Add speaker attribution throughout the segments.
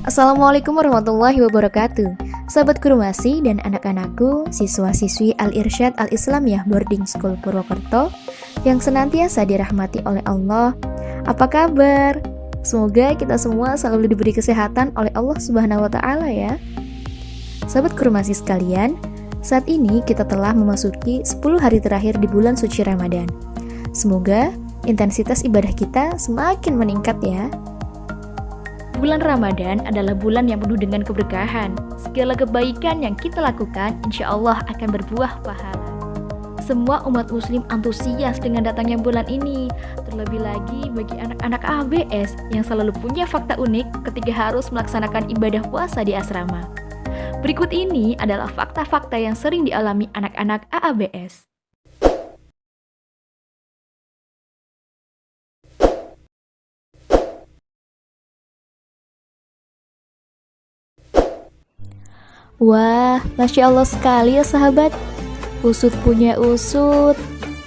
Speaker 1: Assalamualaikum warahmatullahi wabarakatuh. Sahabat Kurmasi dan anak-anakku, siswa-siswi Al-Irsyad Al-Islamiyah Boarding School Purwokerto yang senantiasa dirahmati oleh Allah. Apa kabar? Semoga kita semua selalu diberi kesehatan oleh Allah Subhanahu wa taala ya. Sahabat Kurmasi sekalian, saat ini kita telah memasuki 10 hari terakhir di bulan suci Ramadan. Semoga intensitas ibadah kita semakin meningkat ya. Bulan Ramadan adalah bulan yang penuh dengan keberkahan. Segala kebaikan yang kita lakukan insya Allah akan berbuah pahala. Semua umat muslim antusias dengan datangnya bulan ini. Terlebih lagi bagi anak-anak ABS yang selalu punya fakta unik ketika harus melaksanakan ibadah puasa di asrama. Berikut ini adalah fakta-fakta yang sering dialami anak-anak AABS. Wah, Masya Allah sekali ya sahabat. Usut punya usut.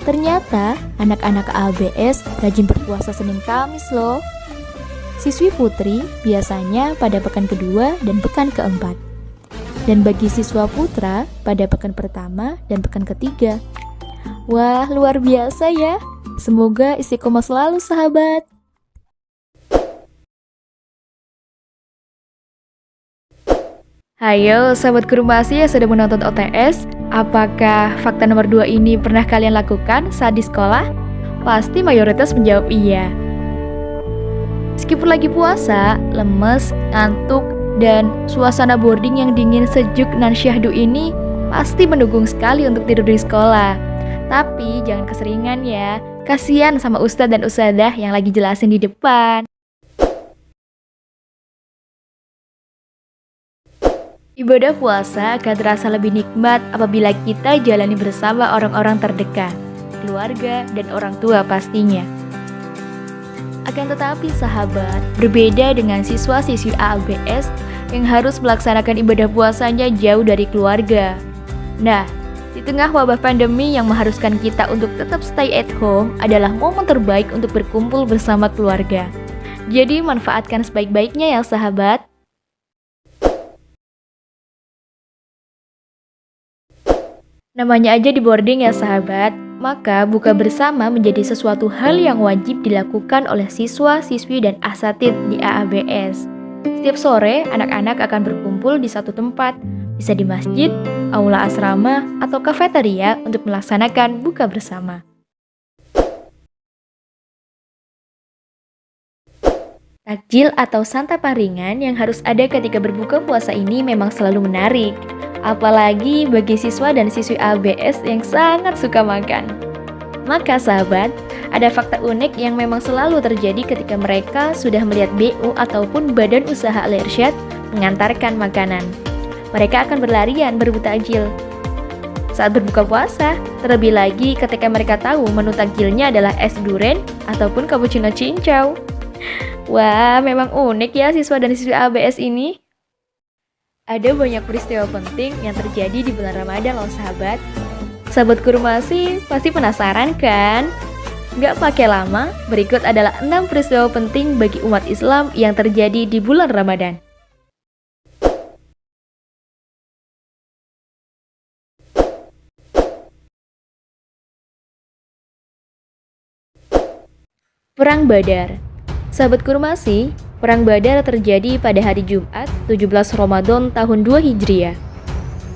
Speaker 1: Ternyata anak-anak ABS rajin berpuasa Senin Kamis loh. Siswi putri biasanya pada pekan kedua dan pekan keempat. Dan bagi siswa putra pada pekan pertama dan pekan ketiga. Wah, luar biasa ya. Semoga istiqomah selalu sahabat. Hayo sahabat Kurmasi yang sudah menonton OTS, apakah fakta nomor 2 ini pernah kalian lakukan saat di sekolah? Pasti mayoritas menjawab iya. Meskipun lagi puasa, lemes, ngantuk, dan suasana boarding yang dingin sejuk nan syahdu ini pasti mendukung sekali untuk tidur di sekolah. Tapi jangan keseringan ya, kasihan sama ustadz dan ustadzah yang lagi jelasin di depan. Ibadah puasa akan terasa lebih nikmat apabila kita jalani bersama orang-orang terdekat, keluarga, dan orang tua pastinya. Akan tetapi sahabat, berbeda dengan siswa-siswi AABS yang harus melaksanakan ibadah puasanya jauh dari keluarga. Nah, di tengah wabah pandemi yang mengharuskan kita untuk tetap stay at home adalah momen terbaik untuk berkumpul bersama keluarga. Jadi manfaatkan sebaik-baiknya ya sahabat. Namanya aja di boarding ya sahabat, maka buka bersama menjadi sesuatu hal yang wajib dilakukan oleh siswa, siswi, dan asatid di AABS. Setiap sore, anak-anak akan berkumpul di satu tempat, bisa di masjid, aula asrama, atau kafeteria untuk melaksanakan buka bersama. Takjil atau santapan ringan yang harus ada ketika berbuka puasa ini memang selalu menarik. Apalagi bagi siswa dan siswi ABS yang sangat suka makan. Maka sahabat, ada fakta unik yang memang selalu terjadi ketika mereka sudah melihat BU ataupun Badan Usaha Al-Irsyad mengantarkan makanan. Mereka akan berlarian berebut takjil saat berbuka puasa, terlebih lagi ketika mereka tahu menu takjilnya adalah es duren ataupun cappuccino cincau. Wah, memang unik ya siswa dan siswi ABS ini. Ada banyak peristiwa penting yang terjadi di bulan Ramadan loh sahabat. Sahabat Kurmasi pasti penasaran kan? Gak pakai lama, berikut adalah 6 peristiwa penting bagi umat Islam yang terjadi di bulan Ramadan. Perang Badar. Sahabat Kurmasi, Perang Badar terjadi pada hari Jumat 17 Ramadan tahun 2 Hijriah.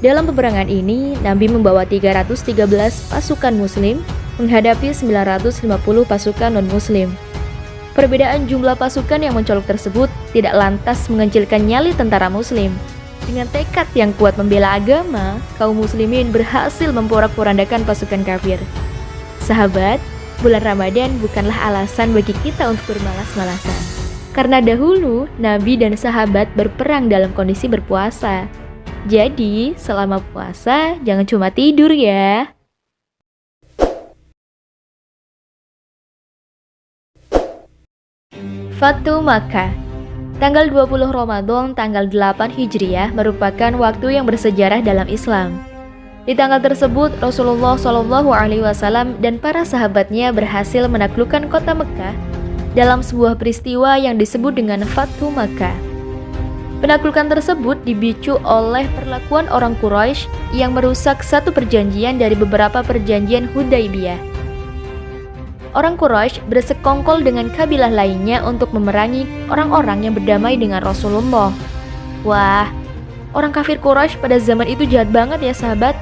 Speaker 1: Dalam peperangan ini, Nabi membawa 313 pasukan muslim menghadapi 950 pasukan non-muslim. Perbedaan jumlah pasukan yang mencolok tersebut tidak lantas mengecilkan nyali tentara muslim. Dengan tekad yang kuat membela agama, kaum muslimin berhasil memporak-porandakan pasukan kafir. Sahabat, bulan Ramadan bukanlah alasan bagi kita untuk bermalas-malasan. Karena dahulu Nabi dan sahabat berperang dalam kondisi berpuasa. Jadi selama puasa jangan cuma tidur ya. Fatu Makkah. Tanggal 20 Ramadan tanggal 8 Hijriah merupakan waktu yang bersejarah dalam Islam. Di tanggal tersebut Rasulullah SAW dan para sahabatnya berhasil menaklukkan kota Mekah dalam sebuah peristiwa yang disebut dengan Fathu Makkah. Penaklukan tersebut dipicu oleh perlakuan orang Quraisy yang merusak satu perjanjian dari beberapa perjanjian Hudaybiyah. Orang Quraisy bersekongkol dengan kabilah lainnya untuk memerangi orang-orang yang berdamai dengan Rasulullah. Wah, orang kafir Quraisy pada zaman itu jahat banget ya sahabat.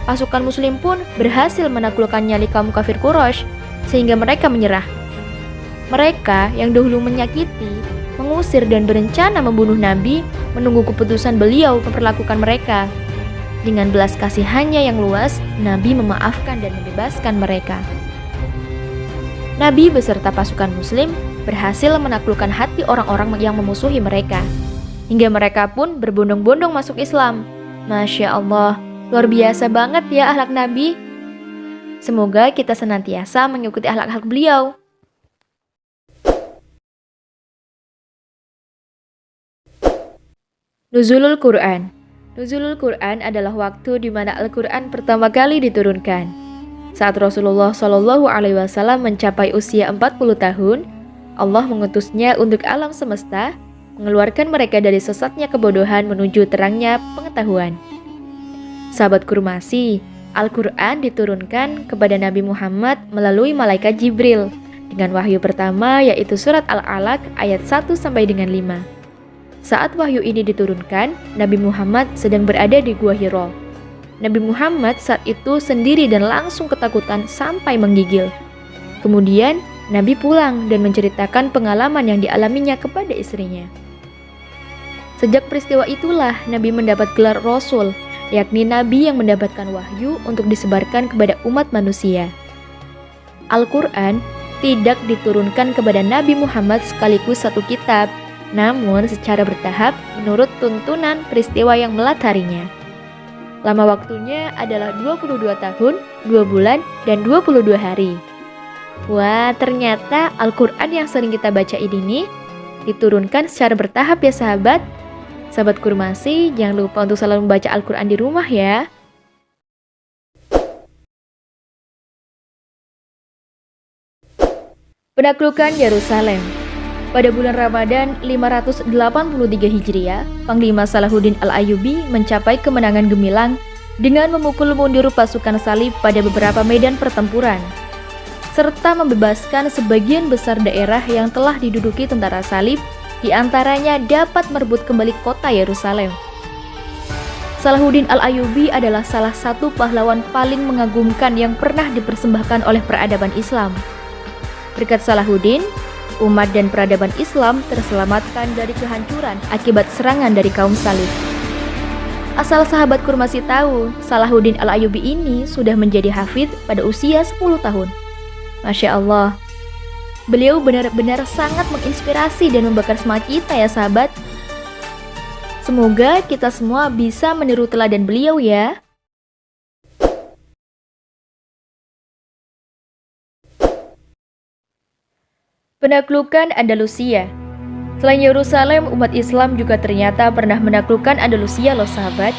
Speaker 1: Pasukan muslim pun berhasil menaklukkan nyali kaum kafir Quraisy sehingga mereka menyerah. Mereka yang dahulu menyakiti, mengusir dan berencana membunuh Nabi menunggu keputusan beliau memperlakukan mereka. Dengan belas kasihannya yang luas, Nabi memaafkan dan membebaskan mereka. Nabi beserta pasukan muslim berhasil menaklukkan hati orang-orang yang memusuhi mereka. Hingga mereka pun berbondong-bondong masuk Islam. Masya Allah, luar biasa banget ya akhlak Nabi. Semoga kita senantiasa mengikuti akhlak-akhlak beliau. Nuzulul Quran. Nuzulul Quran adalah waktu di mana Al-Quran pertama kali diturunkan. Saat Rasulullah Shallallahu Alaihi Wasallam mencapai usia 40 tahun, Allah mengutusnya untuk alam semesta, mengeluarkan mereka dari sesatnya kebodohan menuju terangnya pengetahuan. Sahabat Kurmasi, Al-Quran diturunkan kepada Nabi Muhammad melalui malaikat Jibril dengan wahyu pertama yaitu surat Al-Alaq ayat 1 sampai dengan 5. Saat wahyu ini diturunkan, Nabi Muhammad sedang berada di Gua Hiro. Nabi Muhammad saat itu sendiri dan langsung ketakutan sampai menggigil. Kemudian, Nabi pulang dan menceritakan pengalaman yang dialaminya kepada istrinya. Sejak peristiwa itulah Nabi mendapat gelar Rasul, yakni Nabi yang mendapatkan wahyu untuk disebarkan kepada umat manusia. Al-Quran tidak diturunkan kepada Nabi Muhammad sekaligus satu kitab, namun secara bertahap menurut tuntunan peristiwa yang melatarinya. Lama waktunya adalah 22 tahun, 2 bulan, dan 22 hari. Wah, ternyata Al-Quran yang sering kita baca ini diturunkan secara bertahap ya sahabat. Sahabat Kurmasi, jangan lupa untuk selalu membaca Al-Quran di rumah ya. Penaklukan Yerusalem. Pada bulan Ramadan 583 Hijriah, Panglima Salahuddin Al-Ayyubi mencapai kemenangan gemilang dengan memukul mundur pasukan salib pada beberapa medan pertempuran, serta membebaskan sebagian besar daerah yang telah diduduki tentara salib, di antaranya dapat merebut kembali kota Yerusalem. Salahuddin Al-Ayyubi adalah salah satu pahlawan paling mengagumkan yang pernah dipersembahkan oleh peradaban Islam. Berkat Salahuddin, umat dan peradaban Islam terselamatkan dari kehancuran akibat serangan dari kaum salib. Asal sahabat Kurmasi tahu, Salahuddin Al-Ayyubi ini sudah menjadi hafidz pada usia 10 tahun. Masya Allah, beliau benar-benar sangat menginspirasi dan membakar semangat kita ya sahabat. Semoga kita semua bisa meniru teladan beliau ya. Penaklukan Andalusia. Selain Yerusalem, umat Islam juga ternyata pernah menaklukkan Andalusia loh sahabat.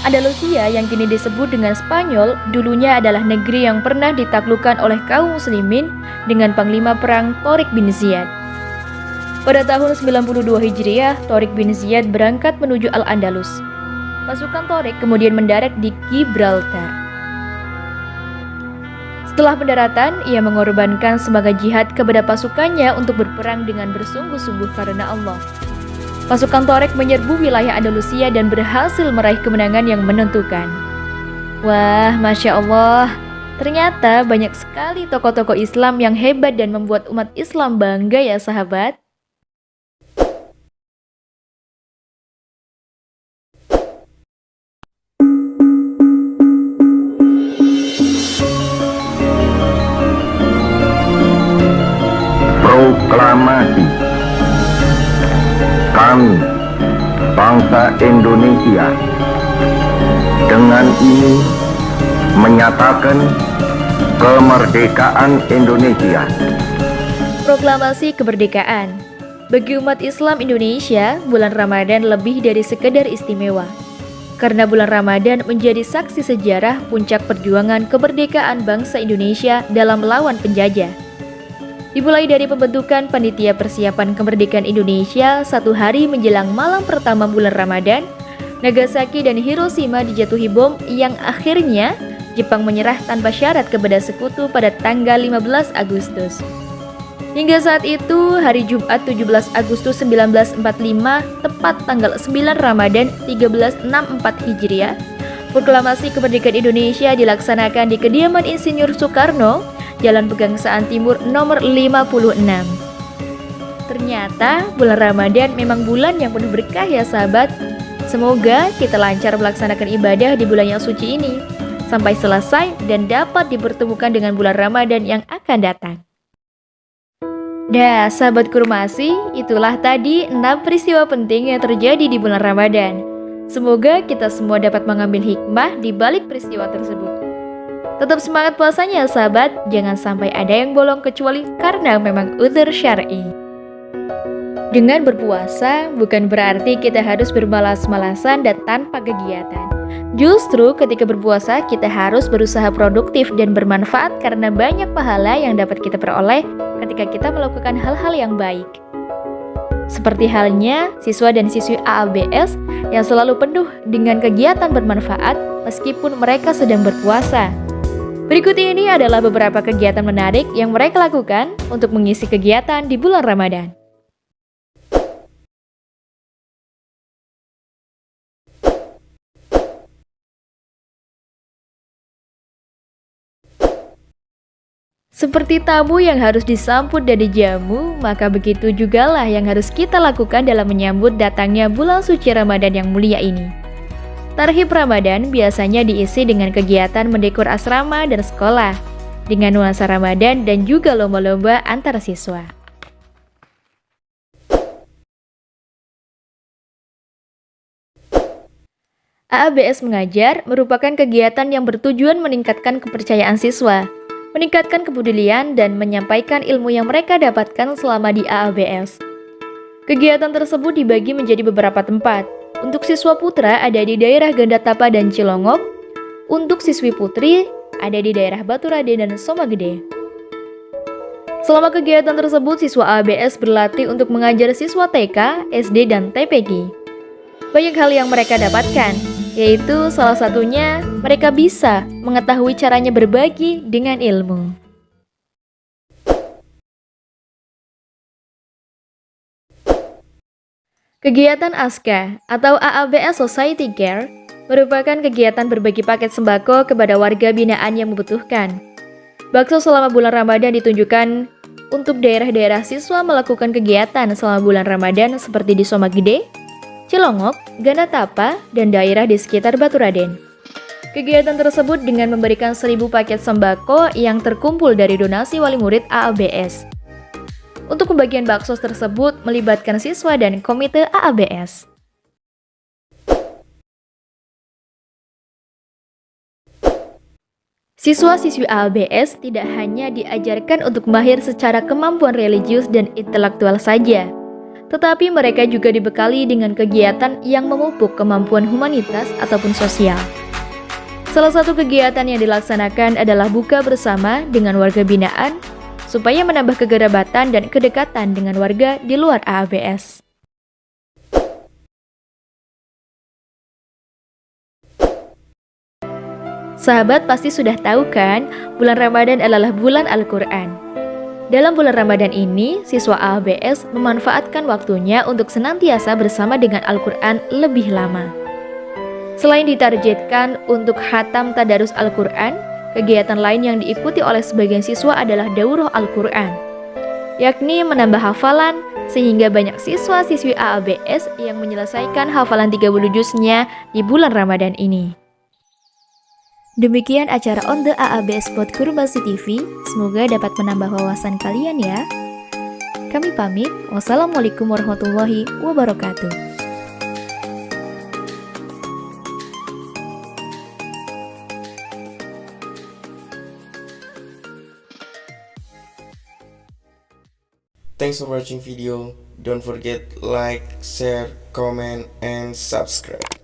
Speaker 1: Andalusia yang kini disebut dengan Spanyol, dulunya adalah negeri yang pernah ditaklukkan oleh kaum muslimin dengan panglima perang Tariq bin Ziyad. Pada tahun 92 Hijriah, Tariq bin Ziyad berangkat menuju Al-Andalus. Pasukan Tariq kemudian mendarat di Gibraltar. Setelah pendaratan, ia mengorbankan semangat jihad kepada pasukannya untuk berperang dengan bersungguh-sungguh karena Allah. Pasukan Tariq menyerbu wilayah Andalusia dan berhasil meraih kemenangan yang menentukan. Wah, Masya Allah, ternyata banyak sekali tokoh-tokoh Islam yang hebat dan membuat umat Islam bangga ya sahabat.
Speaker 2: Proklamasi. Kami, bangsa Indonesia, dengan ini menyatakan kemerdekaan Indonesia.
Speaker 1: Proklamasi kemerdekaan. Bagi umat Islam Indonesia, bulan Ramadan lebih dari sekedar istimewa. Karena bulan Ramadan menjadi saksi sejarah puncak perjuangan kemerdekaan bangsa Indonesia dalam melawan penjajah. Dimulai dari pembentukan Panitia Persiapan Kemerdekaan Indonesia 1 hari menjelang malam pertama bulan Ramadan, Nagasaki dan Hiroshima dijatuhi bom yang akhirnya Jepang menyerah tanpa syarat kepada sekutu pada tanggal 15 Agustus. Hingga saat itu, hari Jumat 17 Agustus 1945, tepat tanggal 9 Ramadan 1364 Hijriah, proklamasi kemerdekaan Indonesia dilaksanakan di kediaman Insinyur Soekarno, Jalan Pegangsaan Timur nomor 56. Ternyata bulan Ramadan memang bulan yang penuh berkah ya sahabat. Semoga kita lancar melaksanakan ibadah di bulan yang suci ini sampai selesai dan dapat dipertemukan dengan bulan Ramadan yang akan datang. Nah, sahabat Kurmasi, itulah tadi 6 peristiwa penting yang terjadi di bulan Ramadan. Semoga kita semua dapat mengambil hikmah di balik peristiwa tersebut. Tetap semangat puasanya sahabat, jangan sampai ada yang bolong kecuali karena memang udzur syar'i. Dengan berpuasa bukan berarti kita harus bermalas-malasan dan tanpa kegiatan. Justru ketika berpuasa kita harus berusaha produktif dan bermanfaat karena banyak pahala yang dapat kita peroleh ketika kita melakukan hal-hal yang baik. Seperti halnya siswa dan siswi AABS yang selalu penuh dengan kegiatan bermanfaat meskipun mereka sedang berpuasa. Berikut ini adalah beberapa kegiatan menarik yang mereka lakukan untuk mengisi kegiatan di bulan Ramadan. Seperti tamu yang harus disambut dan dijamu, maka begitu jugalah yang harus kita lakukan dalam menyambut datangnya bulan suci Ramadan yang mulia ini. Tarhib Ramadan biasanya diisi dengan kegiatan mendekor asrama dan sekolah, dengan nuansa Ramadan dan juga lomba-lomba antar siswa. AABS Mengajar merupakan kegiatan yang bertujuan meningkatkan kepercayaan siswa, meningkatkan kepedulian dan menyampaikan ilmu yang mereka dapatkan selama di AABS. Kegiatan tersebut dibagi menjadi beberapa tempat. Untuk siswa putra ada di daerah Gandatapa dan Cilongok. Untuk siswi putri ada di daerah Baturaden dan Somagede. Selama kegiatan tersebut, siswa AABS berlatih untuk mengajar siswa TK, SD, dan TPG. Banyak hal yang mereka dapatkan, yaitu salah satunya mereka bisa mengetahui caranya berbagi dengan ilmu. Kegiatan ASKA atau AABS Society Care merupakan kegiatan berbagi paket sembako kepada warga binaan yang membutuhkan. Bakso selama bulan Ramadan ditunjukkan untuk daerah-daerah siswa melakukan kegiatan selama bulan Ramadan seperti di Somagede, Cilongok, Gandatapa, dan daerah di sekitar Baturaden. Kegiatan tersebut dengan memberikan 1.000 paket sembako yang terkumpul dari donasi wali murid AABS. Untuk pembagian bakso tersebut melibatkan siswa dan komite AABS. Siswa-siswi AABS tidak hanya diajarkan untuk mahir secara kemampuan religius dan intelektual saja, tetapi mereka juga dibekali dengan kegiatan yang memupuk kemampuan humanitas ataupun sosial. Salah satu kegiatan yang dilaksanakan adalah buka bersama dengan warga binaan, supaya menambah kekerabatan dan kedekatan dengan warga di luar AABS. Sahabat pasti sudah tahu kan, bulan Ramadan adalah bulan Al-Quran. Dalam bulan Ramadan ini, siswa AABS memanfaatkan waktunya untuk senantiasa bersama dengan Al-Quran lebih lama. Selain ditargetkan untuk khatam tadarus Al-Quran, kegiatan lain yang diikuti oleh sebagian siswa adalah daurah Al-Quran, yakni menambah hafalan, sehingga banyak siswa-siswi AABS yang menyelesaikan hafalan 30 juznya di bulan Ramadan ini. Demikian acara On The AABS Spot Kurmasi TV, semoga dapat menambah wawasan kalian ya. Kami pamit, wassalamualaikum warahmatullahi wabarakatuh.
Speaker 3: Thanks for watching video. Don't forget like, share, comment, and subscribe.